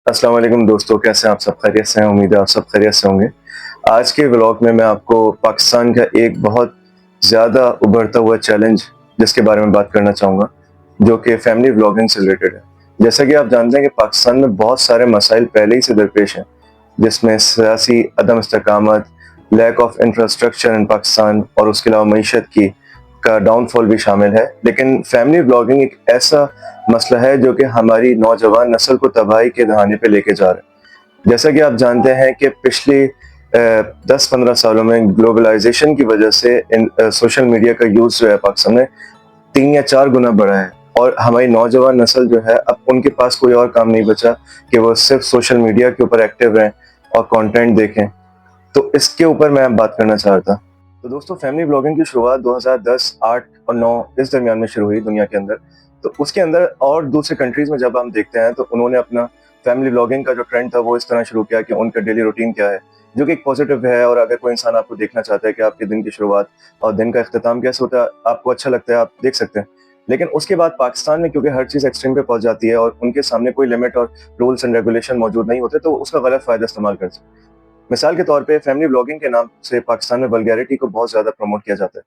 अस्सलाम वालेकुम दोस्तों, कैसे हैं आप सब? खैरियत से हैं? उम्मीद है आप सब खैरियत से होंगे। आज के व्लॉग में मैं आपको पाकिस्तान का एक बहुत ज़्यादा उभरता हुआ चैलेंज जिसके बारे में बात करना चाहूँगा, जो कि फैमिली व्लॉगिंग से रिलेटेड है। जैसा कि आप जानते हैं कि पाकिस्तान में बहुत सारे मसाइल पहले ही से दरपेश हैं, जिसमें सियासी अदम इस्तेकामत, lack of infrastructure in Pakistan और उसके अलावा मईशत की का डाउनफॉल भी शामिल है। लेकिन फैमिली व्लॉगिंग एक ऐसा मसला है जो कि हमारी नौजवान नस्ल को तबाही के दहाने पे लेके जा रहा है। जैसा कि आप जानते हैं कि पिछले 10-15 सालों में ग्लोबलाइजेशन की वजह से सोशल मीडिया का यूज़ जो है पाकिस्तान में 3 या 4 गुना बढ़ा है, और हमारी नौजवान नस्ल जो है अब उनके पास कोई और काम नहीं बचा कि वो सिर्फ सोशल मीडिया के ऊपर एक्टिव रहें और कंटेंट देखें। तो इसके ऊपर मैं अब बात करना चाह रहा था। तो दोस्तों, फैमिली ब्लॉगिंग की शुरुआत 2010, 8 और 9 इस दरमियान में शुरू हुई दुनिया के अंदर। तो उसके अंदर और दूसरे कंट्रीज़ में जब हम देखते हैं तो उन्होंने अपना फैमिली ब्लॉगिंग का जो ट्रेंड था वो इस तरह शुरू किया कि उनका डेली रूटीन क्या है, जो कि एक पॉजिटिव है। और अगर कोई इंसान आपको देखना चाहता है कि आपके दिन की शुरुआत और दिन का इख्तिताम कैसे होता है, आपको अच्छा लगता है, आप देख सकते हैं। लेकिन उसके बाद पाकिस्तान में क्योंकि हर चीज़ एक्सट्रीम पे पहुँच जाती है और उनके सामने कोई लिमिट और रूल्स एंड रेगुलेशन मौजूद नहीं होते, तो उसका गलत फ़ायदा इस्तेमाल करते हैं। मिसाल के तौर पे फैमिली व्लॉगिंग के नाम से पाकिस्तान में वल्गैरिटी को बहुत ज़्यादा प्रमोट किया जाता है।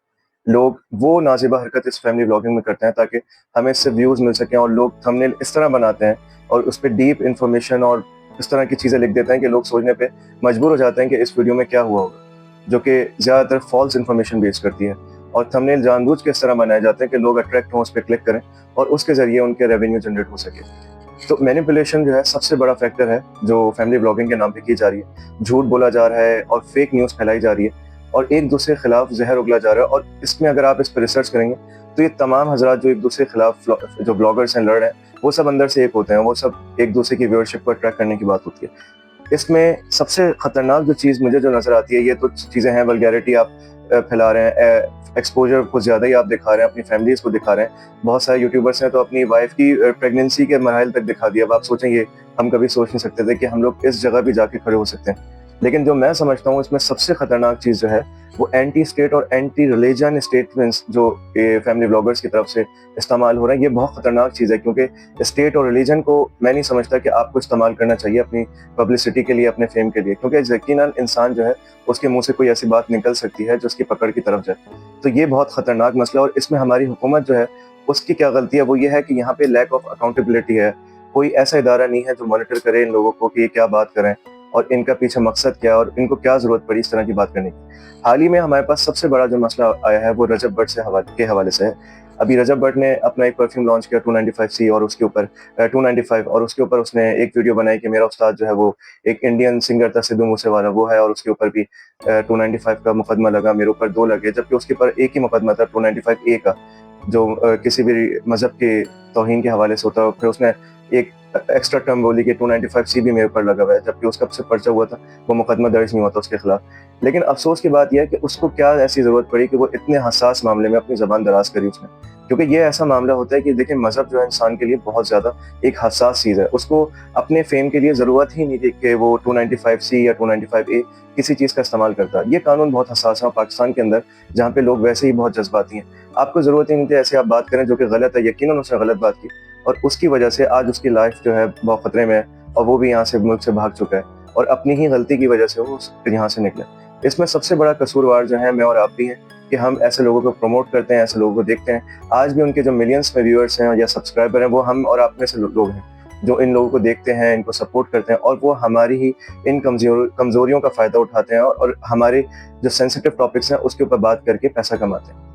लोग वो नाज़ेबा हरकत इस फैमिली व्लॉगिंग में करते हैं ताकि हमें इससे व्यूज़ मिल सकें, और लोग थंबनेल इस तरह बनाते हैं और उस पे डीप इन्फॉर्मेशन और इस तरह की चीज़ें लिख देते हैं कि लोग सोचने पे मजबूर हो जाते हैं कि इस वीडियो में क्या हुआ होगा, जो कि ज़्यादातर फॉल्स इन्फॉर्मेशन बेस करती है। और थंबनेल जानबूझ के इस तरह बनाए जाते हैं कि लोग अट्रैक्ट हों, उस पे क्लिक करें और उसके ज़रिए उनके रेवेन्यू जनरेट हो सके। तो मैनिपुलेशन जो है सबसे बड़ा फैक्टर है जो फैमिली ब्लॉगिंग के नाम पे की जा रही है। झूठ बोला जा रहा है और फेक न्यूज़ फैलाई जा रही है और एक दूसरे के खिलाफ जहर उगला जा रहा है। और इसमें अगर आप इस पर रिसर्च करेंगे तो ये तमाम हजरात जो एक दूसरे के खिलाफ जो ब्लॉगर्स हैं, लड़ रहे हैं, वो सब अंदर से एक होते हैं। वो सब एक दूसरे की व्यूअरशिप को अट्रैक्ट करने की बात होती है। इसमें सबसे खतरनाक जो चीज़ मुझे जो नज़र आती है, ये तो चीज़ें हैं, वल्गैरिटी आप फैला रहे हैं, एक्सपोजर कुछ ज़्यादा ही आप दिखा रहे हैं, अपनी फैमिलीज़ को दिखा रहे हैं। बहुत सारे यूट्यूबर्स हैं तो अपनी वाइफ की प्रेगनेंसी के मराहिल तक दिखा दिया। अब आप सोचें, ये हम कभी सोच नहीं सकते थे कि हम लोग इस जगह भी जाके खड़े हो सकते हैं। लेकिन जो मैं समझता हूँ इसमें सबसे खतरनाक चीज़ जो है वो एंटी स्टेट और एंटी रिलीजन स्टेटमेंट्स जो फैमिली ब्लॉगर्स की तरफ से इस्तेमाल हो रहे हैं, ये बहुत खतरनाक चीज़ है। क्योंकि स्टेट और रिलीजन को मैं नहीं समझता कि आपको इस्तेमाल करना चाहिए अपनी पब्लिसिटी के लिए, अपने फेम के लिए, क्योंकि यकीनन इंसान जो है उसके मुंह से कोई ऐसी बात निकल सकती है जो उसकी पकड़ की तरफ जाए। तो ये बहुत खतरनाक मसला है और इसमें हमारी हुकूमत जो है उसकी क्या गलती है, वो ये है कि यहाँ पे लैक ऑफ अकाउंटेबिलिटी है। कोई ऐसा इदारा नहीं है जो मॉनिटर करे इन लोगों को कि ये क्या बात करें और इनका पीछे मकसद क्या है और इनको क्या ज़रूरत पड़ी इस तरह की बात करने की। हाल ही में हमारे पास सबसे बड़ा जो मसला आया है वो रजब भट्ट के हवाले से है। अभी रजब भट्ट ने अपना एक परफ्यूम लॉन्च किया 295C, और उसके ऊपर 295, और उसके ऊपर उसने एक वीडियो बनाई कि मेरा उस्ताद जो है वो एक इंडियन सिंगर था, सिद्धू मूसेवाला, वो है, और उसके ऊपर भी 295 का मुकदमा लगा, मेरे ऊपर 2 लगे, जबकि उसके ऊपर एक ही मुकदमा था 295A का, जो किसी भी मज़हब के तौहीन के हवाले से होता है। फिर उसने एक एक्स्ट्रा टर्म बोली कि 295C भी मेरे ऊपर लगा हुआ है, जबकि उसका से पर्चा हुआ था, वो मुकदमा दर्ज नहीं हुआ था उसके खिलाफ। लेकिन अफसोस की बात यह है कि उसको क्या ऐसी ज़रूरत पड़ी कि वो इतने हसास मामले में अपनी ज़बान दराज करी उसने। क्योंकि ये ऐसा मामला होता है कि देखिए, मज़हब जो है इंसान के लिए बहुत ज़्यादा एक हसास चीज़ है। उसको अपने फेम के लिए ज़रूरत ही नहीं थी कि वो 295C या 295A किसी चीज़ का इस्तेमाल करता है। ये कानून बहुत हसास है पाकिस्तान के अंदर, जहाँ पे लोग वैसे ही बहुत जज्बाती हैं। आपको ज़रूरत ही नहीं थी ऐसे आप बात करें जो कि गलत है। यकीनन उसने गलत बात की और उसकी वजह से आज उसकी लाइफ जो है बहुत खतरे में है, और वो भी यहाँ से, मुल्क से भाग चुका है, और अपनी ही गलती की वजह से वो यहाँ से निकले। इसमें सबसे बड़ा कसूरवार जो है मैं और आप भी हैं कि हम ऐसे लोगों को प्रमोट करते हैं, ऐसे लोगों को देखते हैं। आज भी उनके जो मिलियंस में व्यूअर्स हैं या सब्सक्राइबर हैं, वो हम और आप में से लोग हैं जो इन लोगों को देखते हैं, इनको सपोर्ट करते हैं, और वो हमारी ही इन कमज़ोरियों का फ़ायदा उठाते हैं और हमारे जो सेंसिटिव टॉपिक्स हैं उसके ऊपर बात करके पैसा कमाते हैं।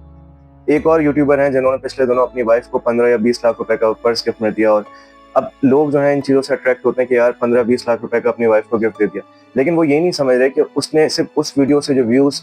एक और यूट्यूबर हैं जिन्होंने पिछले दिनों अपनी वाइफ को 15 या 20 लाख रुपए का पर्स गिफ्ट में दिया, और अब लोग जो हैं इन चीज़ों से अट्रैक्ट होते हैं कि यार 15-20 लाख रुपए का अपनी वाइफ को गिफ्ट दे दिया। लेकिन वो ये नहीं समझ रहे कि उसने सिर्फ उस वीडियो से जो व्यूज़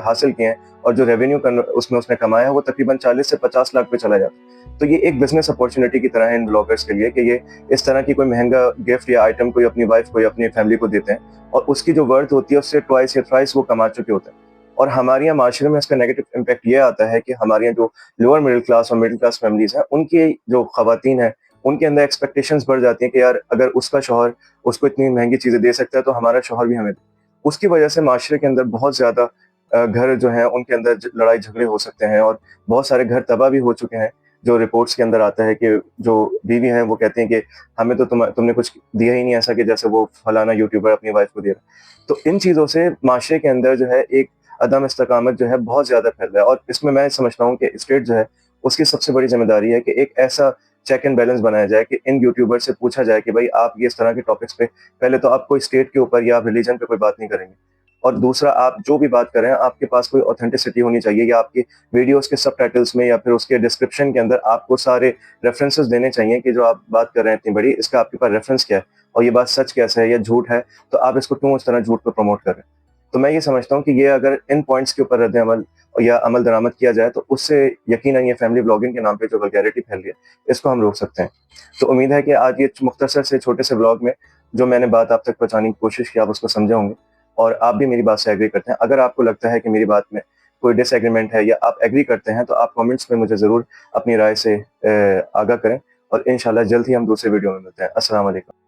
हासिल किए हैं और जो रेवेन्यू उसमें उसने कमाया है, वो तकरीबन 40 से 50 लाख पे चला जाता है। तो ये एक बिजनेस अपॉर्चुनिटी की तरह है इन ब्लॉगर्स के लिए कि ये इस तरह की कोई महंगा गिफ्ट या आइटम कोई अपनी वाइफ को या अपनी फैमिली को देते हैं, और उसकी जो वर्थ होती है उससे ट्वाइस या थ्राइस वो कमा चुके होते हैं। और हमारे यहाँ माशरे में इसका नेगेटिव इम्पैक्ट ये आता है कि हमारे यहाँ जो लोअर मिडिल क्लास और मिडिल क्लास फैमिलीज हैं, उनकी जो खवातीन हैं, उनके अंदर एक्सपेक्टेशंस बढ़ जाती हैं कि यार अगर उसका शौहर उसको इतनी महंगी चीज़ें दे सकता है तो हमारा शौहर भी हमें दे। उसकी वजह से माशरे के अंदर बहुत ज़्यादा घर जो हैं उनके अंदर लड़ाई झगड़े हो सकते हैं, और बहुत सारे घर तबाह भी हो चुके हैं। جو رپورٹس کے اندر آتا ہے کہ جو بیوی ہیں وہ کہتے ہیں کہ ہمیں تو تم نے کچھ دیا ہی نہیں ایسا کہ جیسے وہ فلانا یوٹیوبر اپنی وائف کو دے رہا. تو ان چیزوں سے معاشرے کے اندر جو ہے ایک عدم استقامت جو ہے بہت زیادہ پھیل رہا ہے. اور اس میں سمجھتا ہوں کہ اسٹیٹ جو ہے اس کی سب سے بڑی ذمہ داری ہے کہ ایک ایسا چیک اینڈ بیلنس بنایا جائے کہ ان یوٹیوبر سے پوچھا جائے کہ بھائی آپ یہ اس طرح کے ٹاپکس پہ پہلے تو آپ کوئی اسٹیٹ کے اوپر یا ریلیجن پہ کوئی بات نہیں کریں گے, اور دوسرا آپ جو بھی بات کریں آپ کے پاس کوئی اوتھینٹسٹی ہونی چاہیے, یا آپ کی ویڈیوز کے سب ٹائٹلز میں یا پھر اس کے ڈسکرپشن کے اندر آپ کو سارے ریفرنسز دینے چاہیے کہ جو آپ بات کر رہے ہیں اتنی بڑی, اس کا آپ کے پاس ریفرنس کیا ہے اور یہ بات سچ کیسے ہے یا جھوٹ ہے, تو آپ اس کو کیوں اس طرح جھوٹ پہ پروموٹ کر رہے ہیں. تو میں یہ سمجھتا ہوں کہ یہ اگر ان پوائنٹس کے اوپر رد عمل یا عمل درآمد کیا جائے تو اس سے یقیناً یہ فیملی بلاگنگ کے نام پہ جو ویلگیرٹی پھیل رہی ہے اس کو ہم روک سکتے ہیں. تو امید ہے کہ آج یہ مختصر سے چھوٹے سے بلاگ میں جو میں نے بات آپ تک پہنچانے کی کوشش کی آپ اس کو سمجھے ہوں گے, اور آپ بھی میری بات سے ایگری کرتے ہیں. اگر آپ کو لگتا ہے کہ میری بات میں کوئی ڈس ایگریمنٹ ہے یا آپ ایگری کرتے ہیں تو آپ کامنٹس میں مجھے ضرور اپنی رائے سے آگاہ کریں, اور انشاءاللہ جلد ہی ہم دوسرے ویڈیو میں ملتے ہیں. السلام علیکم.